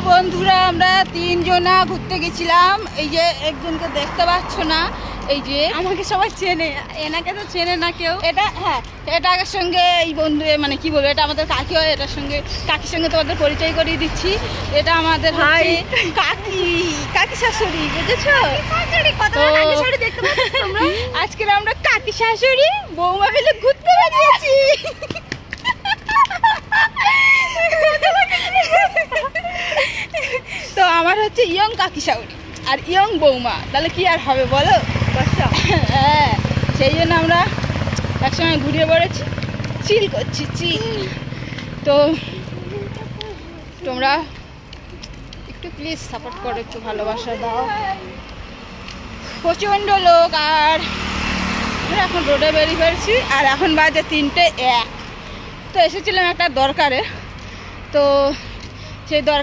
বন্ধুরা আমরা তিনজনা ঘুরতে গেছিলাম। এই যে একজনকে দেখতে পাচ্ছ না, এই যে আমাকে সবাই চেনে, এনাকে তো চেনে না কেউ। এটা হ্যাঁ, এটার সঙ্গে এই বন্ধু মানে কি বলবো, এটা আমাদের কাকি হয়। এটার সঙ্গে কাকির সঙ্গে তোমাদের পরিচয় করিয়ে দিচ্ছি। এটা আমাদের ভাই কাকি শাশুড়ি, বুঝেছো? আজকে আমরা কাকি শাশুড়ি বৌমা মিলে ঘুরতে বেরিয়েছি। তো আমার হচ্ছে ইয়ং কাকি শাশুড়ি আর ইয়ং বৌমা, তাহলে কি আর হবে বলো? হ্যাঁ, সেই জন্য আমরা একসঙ্গে ঘুরিয়ে পড়েছি, চিল করছি চিল। তো তোমরা একটু প্লিজ সাপোর্ট করো, একটু ভালোবাসা দাও। প্রচণ্ড লোক, আর আমরা এখন রোডে বেরিয়ে পড়েছি। আর এখন বাজে 3:01। তো এসেছিলাম একটা দরকারে, তো সেই দরকার